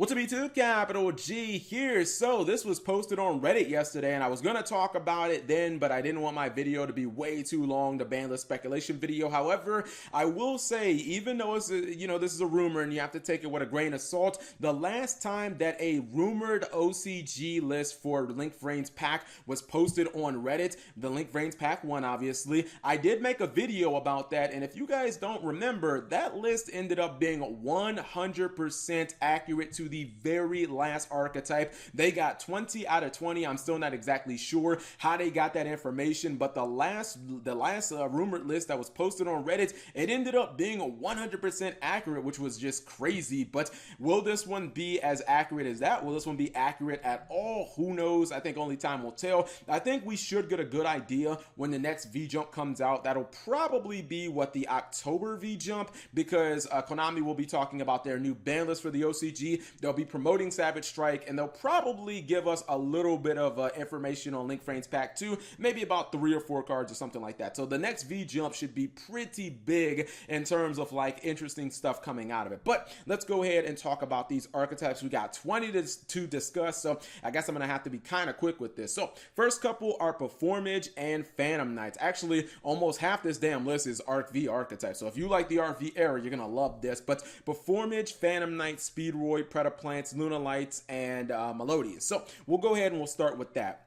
What's up YouTube? Capital G here. So this was posted on Reddit yesterday and I was going to talk about it then, but I didn't want my video to be way too long, the ban list speculation video. However, I will say, even though it's this is a rumor and you have to take it with a grain of salt, the last time that a rumored OCG list for Link Vrains pack was posted on Reddit, the Link Vrains pack one obviously, I did make a video about that, and if you guys don't remember, that list ended up being 100% accurate to the very last archetype. They got 20 out of 20. I'm still not exactly sure how they got that information, but the last rumored list that was posted on Reddit, it ended up being 100% accurate, which was just crazy. But will this one be as accurate as that? Will this one be accurate at all? Who knows? I think only time will tell. I think we should get a good idea when the next V jump comes out. That'll probably be the October V jump, because Konami will be talking about their new ban list for the OCG. They'll be promoting Savage Strike, and they'll probably give us a little bit of information on Link Vrains Pack 2, maybe about 3 or 4 cards or something like that. So the next V jump should be pretty big in terms of like interesting stuff coming out of it. But let's go ahead and talk about these archetypes. We got 20 to discuss, so I guess I'm gonna have to be kind of quick with this. So first couple are Performage and Phantom Knights. Actually, almost half this damn list is Arc V archetypes. So if you like the Arc V era, you're gonna love this. But Performage, Phantom Knights, Speedroid, Predaplants, Lunalights, and Melodious. So we'll go ahead and we'll start with that.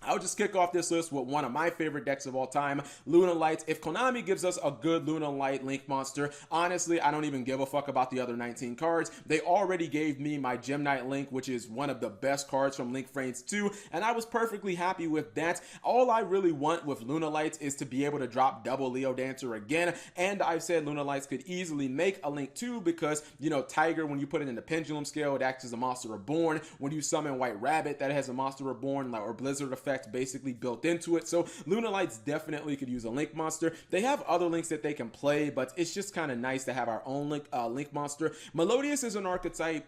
I'll just kick off this list with one of my favorite decks of all time, Lunalights. If Konami gives us a good Lunalight Link monster, honestly, I don't even give a fuck about the other 19 cards. They already gave me my Gem Knight Link, which is one of the best cards from Link Vrains 2, and I was perfectly happy with that. All I really want with Lunalights is to be able to drop double Leo Dancer again, and I've said Lunalights could easily make a Link 2 because, you know, Tiger, when you put it in the Pendulum scale, it acts as a Monster Reborn. When you summon White Rabbit, that has a Monster Reborn, or Blizzard effect basically built into it. So Lunalights definitely could use a Link monster. They have other links that they can play, but it's just kind of nice to have our own Link monster. Melodious is an archetype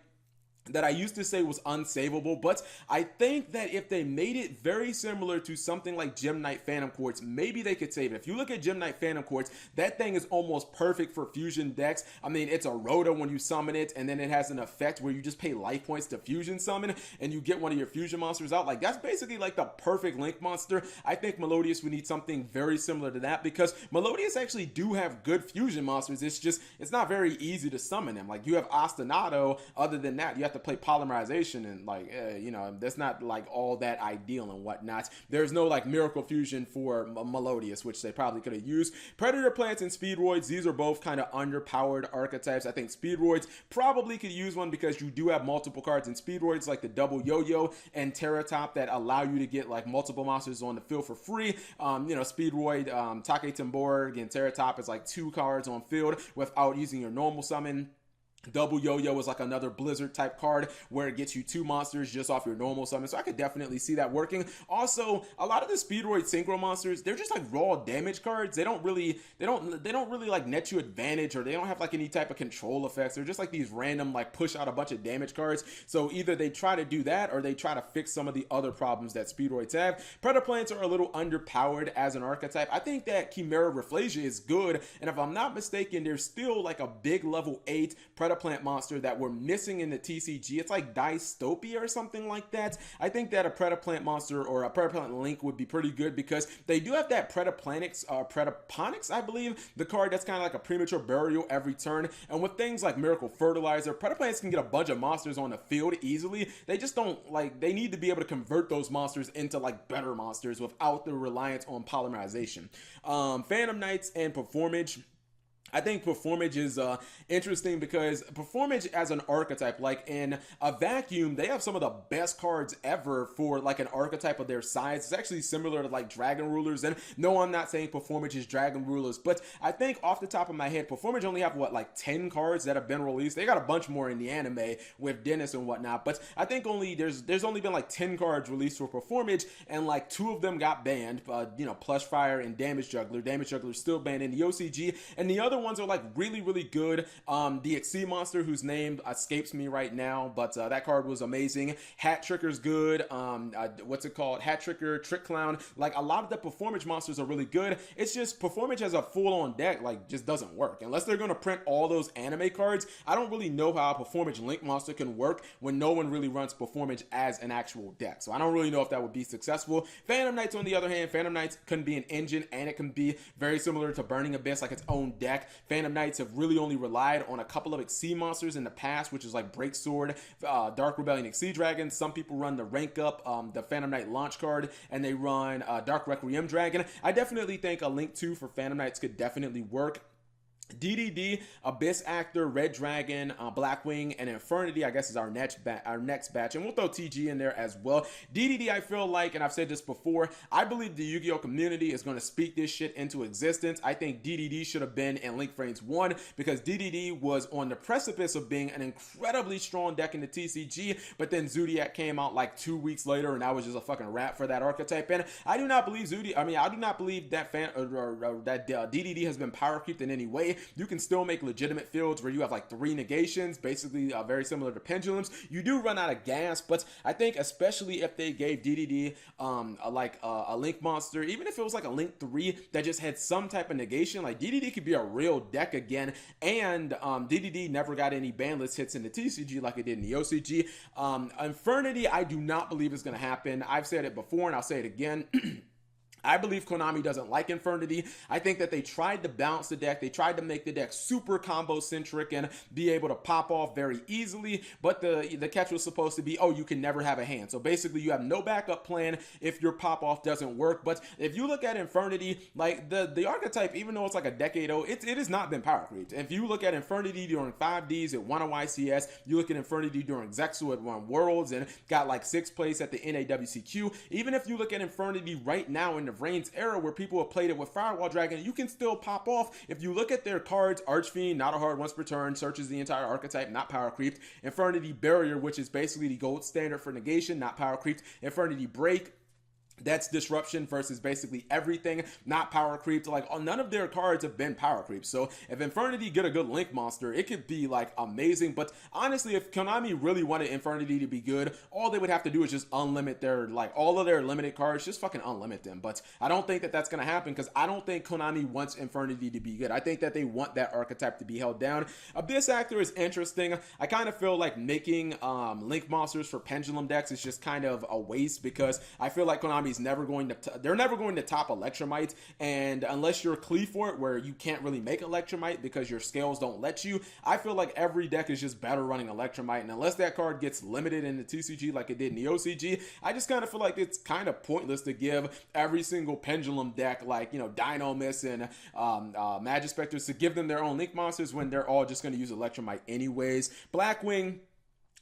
that I used to say was unsavable, but I think that if they made it very similar to something like Gem Knight Phantom Quartz, maybe they could save it. If you look at Gem Knight Phantom Quartz, that thing is almost perfect for fusion decks. I mean, it's a Rhoda when you summon it, and then it has an effect where you just pay life points to fusion summon, and you get one of your fusion monsters out. Like, that's basically like the perfect Link monster. I think Melodious would need something very similar to that, because Melodious actually do have good fusion monsters. It's not very easy to summon them. Like, you have Ostinato. Other than that, you have to play Polymerization, and like that's not like all that ideal and whatnot. There's no like Miracle Fusion for Melodious, which they probably could have used. Predator Plants and Speedroids, these are both kind of underpowered archetypes. I think Speedroids probably could use one because you do have multiple cards in Speedroids, like the double Yo-Yo and Terratop, that allow you to get like multiple monsters on the field for free. Speedroid, Take Tambor, and Terratop is like 2 cards on field without using your normal summon. Double Yo-Yo is like another Blizzard type card where it gets you 2 monsters just off your normal summon, so I could definitely see that working. Also, a lot of the Speedroid Synchro monsters, they're just like raw damage cards. They don't really like net you advantage, or they don't have like any type of control effects. They're just like these random like push out a bunch of damage cards. So either they try to do that, or they try to fix some of the other problems that Speedroids have. Predaplants are a little underpowered as an archetype. I think that Chimera Rafflesia is good, and if I'm not mistaken, there's still like a big level 8 Predaplant monster that we're missing in the TCG. It's like Dystopia or something like that. I think that a Predaplant monster or a Predaplant Link would be pretty good, because they do have that Predaponics, I believe, the card that's kind of like a premature burial every turn. And with things like Miracle Fertilizer, Predaplants can get a bunch of monsters on the field easily. They just don't they need to be able to convert those monsters into like better monsters without the reliance on polymerization. Phantom Knights and Performage. I think Performage is interesting because Performage as an archetype, like in a vacuum, they have some of the best cards ever for like an archetype of their size. It's actually similar to like Dragon Rulers, and no, I'm not saying Performage is Dragon Rulers, but I think off the top of my head, Performage only have like 10 cards that have been released. They got a bunch more in the anime with Dennis and whatnot, but I think there's only been like 10 cards released for Performage, and like 2 of them got banned. Plush Fire and Damage Juggler. Damage Juggler is still banned in the OCG, and the other other ones are like really, really good. The Exceed monster, whose name escapes me right now, but that card was amazing. Hat Tricker's good. What's it called? Hat Tricker, Trick Clown. Like, a lot of the performance monsters are really good. It's just performance as a full-on deck, like, just doesn't work. Unless they're going to print all those anime cards, I don't really know how a performance Link monster can work when no one really runs performance as an actual deck. So I don't really know if that would be successful. Phantom Knights, on the other hand, Phantom Knights can be an engine, and it can be very similar to Burning Abyss, like its own deck. Phantom Knights have really only relied on a couple of Exceed monsters in the past, which is like Break Sword, Dark Rebellion Exceed Dragon. Some people run the rank up, the Phantom Knight launch card, and they run Dark Requiem Dragon. I definitely think a Link 2 for Phantom Knights could definitely work. DDD, Abyss Actor, Red Dragon, Blackwing, and Infernity, I guess, is our next batch, and we'll throw TG in there as well. DDD, I feel like, and I've said this before, I believe the Yu-Gi-Oh community is going to speak this shit into existence. I think DDD should have been in Link Vrains 1, because DDD was on the precipice of being an incredibly strong deck in the TCG, but then Zodiac came out like 2 weeks later, and that was just a fucking wrap for that archetype. And I do not believe I do not believe that DDD has been power creeped in any way. You can still make legitimate fields where you have like 3 negations, basically very similar to pendulums. You do run out of gas, but I think especially if they gave DDD a Link monster, even if it was like a Link 3 that just had some type of negation, like DDD could be a real deck again. And DDD never got any banlist hits in the TCG like it did in the OCG. Infernity, I do not believe is going to happen. I've said it before and I'll say it again. I believe Konami doesn't like Infernity. I think that they tried to balance the deck. They tried to make the deck super combo centric and be able to pop off very easily. But the catch was supposed to be, oh, you can never have a hand. So basically you have no backup plan if your pop off doesn't work. But if you look at Infernity, like the archetype, even though it's like a decade old, it has not been power creeped. If you look at Infernity during 5Ds, it won a YCS. You look at Infernity during Zexu, it won Worlds and got like 6th place at the NAWCQ. Even if you look at Infernity right now in the Vrains era where people have played it with Firewall Dragon, you can still pop off. If you look at their cards, Archfiend, not a hard once per turn, searches the entire archetype, not power creeped. Infernity Barrier, which is basically the gold standard for negation, not power creeped. Infernity Break, that's disruption versus basically everything, not power creeped. Like, none of their cards have been power creeped. So if Infernity get a good Link monster, it could be like amazing. But honestly, if Konami really wanted Infernity to be good, all they would have to do is just unlimit their, like, all of their limited cards, just fucking unlimit them. But I don't think that that's going to happen, because I don't think Konami wants Infernity to be good. I think that they want that archetype to be held down. Abyss Actor is interesting. I kind of feel like making Link monsters for Pendulum decks is just kind of a waste, because I feel like Konami they're never going to top Electromite, and unless you're Cleafort where you can't really make Electromite because your scales don't let you, I feel like every deck is just better running Electromite. And unless that card gets limited in the TCG like it did in the OCG, I just kind of feel like it's kind of pointless to give every single Pendulum deck, like, you know, Dynamis and Magispectors, to give them their own Link monsters when they're all just going to use Electromite anyways. Blackwing,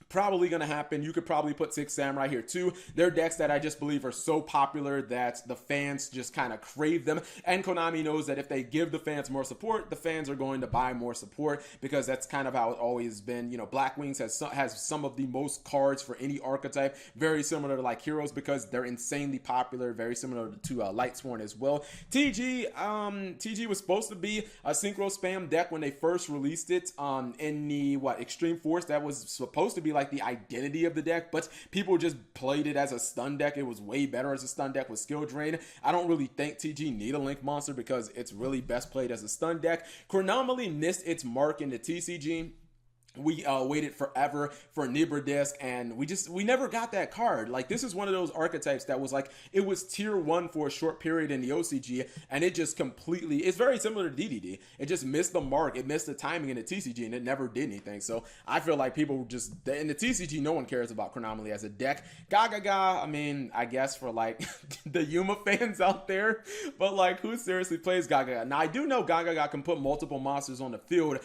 probably going to happen. You could probably put Six Samurai here too. They're decks that I just believe are so popular that the fans just kind of crave them. And Konami knows that if they give the fans more support, the fans are going to buy more support, because that's kind of how it's always been. You know, Blackwings has some of the most cards for any archetype, very similar to like Heroes, because they're insanely popular, very similar to Lightsworn as well. TG was supposed to be a synchro spam deck when they first released it in the Extreme Force. That was supposed to be like the identity of the deck, but people just played it as a stun deck. It was way better as a stun deck with skill drain. I don't really think TG need a Link monster, because it's really best played as a stun deck. Chronomaly missed its mark in the TCG. We waited forever for Nibra Disc, and we never got that card. Like, this is one of those archetypes that was like, it was tier 1 for a short period in the OCG, and it just completely, it's very similar to DDD. It just missed the mark. It missed the timing in the TCG, and it never did anything. So I feel like people just, in the TCG, no one cares about Chronomaly as a deck. Gagaga, I mean, I guess for like the Yuma fans out there, but like, who seriously plays Gagaga? Now, I do know Gagaga can put multiple monsters on the field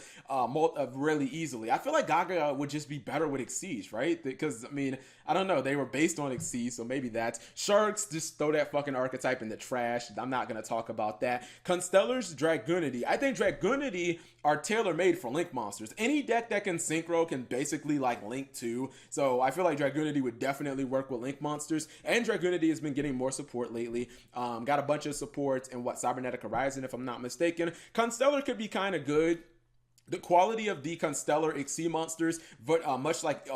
really easily. I feel like Gaga would just be better with Xyz, right? Because, I mean, I don't know. They were based on Xyz, so maybe that's. Sharks, just throw that fucking archetype in the trash. I'm not going to talk about that. Constellars, Dragoonity. I think Dragoonity are tailor-made for Link monsters. Any deck that can Synchro can basically, like, Link to. So I feel like Dragoonity would definitely work with Link monsters. And Dragoonity has been getting more support lately. Got a bunch of supports in, Cybernetic Horizon, if I'm not mistaken. Constellar could be kind of good. The quality of the Constellar Xyz monsters, but much like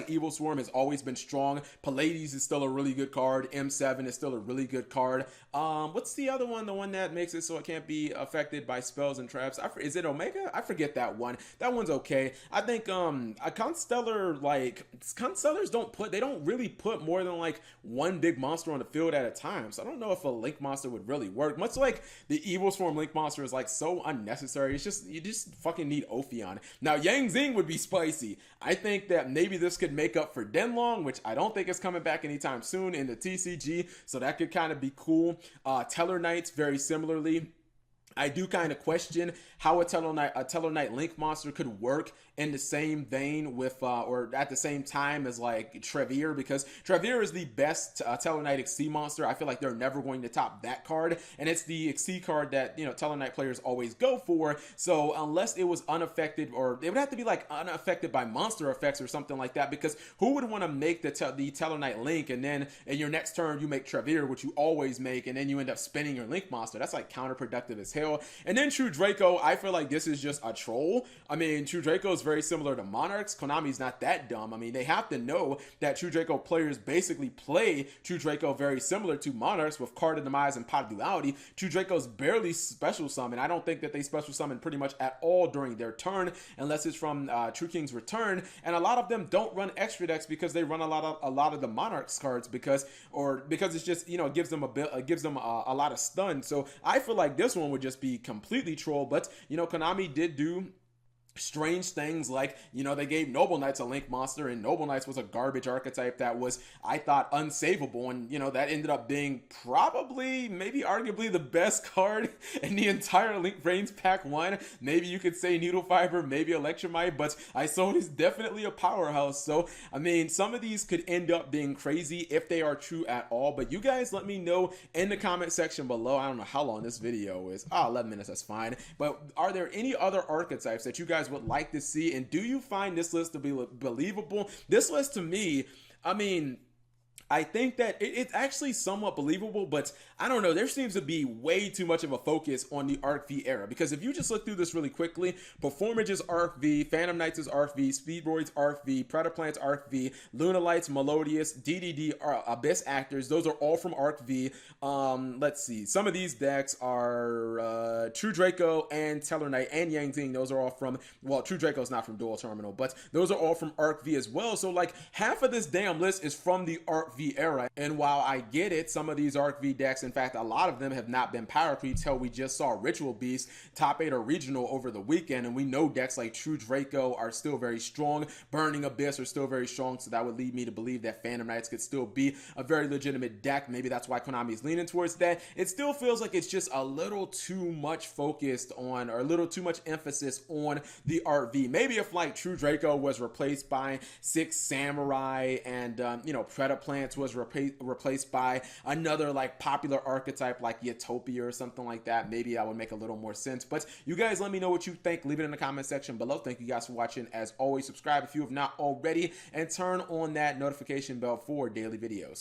Evil Swarm, has always been strong. Pallades is still a really good card. M7 is still a really good card. What's the other one? The one that makes it so it can't be affected by spells and traps. Is it Omega? I forget that one. That one's okay. I think a Constellar, like, Constellars they don't really put more than like one big monster on the field at a time. So I don't know if a Link monster would really work. Much like the Evil Swarm Link monster is like so unnecessary. It's just, you just fucking need Ophion. Now Yang Zing would be spicy. I think that maybe this could make up for Denlong, which I don't think is coming back anytime soon in the TCG, so that could kind of be cool. Teller Knights, very similarly. I do kind of question how a Teller Knight Link monster could work in the same vein with, or at the same time as like Trevere, because Trevere is the best Teller Knight Xyz monster. I feel like they're never going to top that card, and it's the Xyz card that, you know, Teller Knight players always go for. So unless it was unaffected, or it would have to be like unaffected by monster effects or something like that, because who would want to make the Teller Knight Link and then in your next turn you make Trevere, which you always make, and then you end up spinning your Link monster? That's like counterproductive as hell. And then True Draco, I feel like this is just a troll. I mean, True Draco is very similar to Monarchs. Konami's not that dumb. I mean, they have to know that True Draco players basically play True Draco very similar to Monarchs with Card of Demise and Pot of Duality. True Draco's barely special summon. I don't think that they special summon pretty much at all during their turn, unless it's from True King's Return. And a lot of them don't run extra decks because they run a lot of the Monarchs cards because it's just, you know, it gives them a lot of stun. So I feel like this one would just be completely troll. But, you know, Konami did do strange things, like, you know, they gave Noble Knights a Link monster, and Noble Knights was a garbage archetype that was, I thought, unsavable, and, you know, that ended up being probably, maybe arguably the best card in the entire Link Vrains Pack 1. Maybe you could say Needle Fiber, maybe Electromite, but Isold is definitely a powerhouse. So, I mean, some of these could end up being crazy if they are true at all, but you guys let me know in the comment section below. I don't know how long this video is. 11 minutes, that's fine. But are there any other archetypes that you guys would like to see, and do you find this list to be believable? This list, to me, I mean, I think that it's actually somewhat believable, but I don't know. There seems to be way too much of a focus on the Arc V era, because if you just look through this really quickly, Performage is Arc V, Phantom Knights is Arc V, Speedroids Arc V, Predaplants Arc V, Lunalights, Melodious, DDD, Abyss Actors, those are all from Arc V. Let's see. Some of these decks are True Draco and Teller Knight and Yang Zing. Those are all from, well, True Draco's not from Dual Terminal, but those are all from Arc V as well. So like half of this damn list is from the Arc V era. And while I get it, some of these Arc V decks, in fact, a lot of them have not been power creeps. Hell, we just saw Ritual Beast top 8 or regional over the weekend, and we know decks like True Draco are still very strong. Burning Abyss are still very strong, so that would lead me to believe that Phantom Knights could still be a very legitimate deck. Maybe that's why Konami is leaning towards that. It still feels like it's just a little too much focused on, or a little too much emphasis on the Arc V. Maybe if like True Draco was replaced by Six Samurai and you know, Predaplants was replaced by another like popular archetype like Utopia or something like that, maybe that would make a little more sense. But you guys let me know what you think. Leave it in the comment section below. Thank you guys for watching. As always, subscribe if you have not already, and turn on that notification bell for daily videos.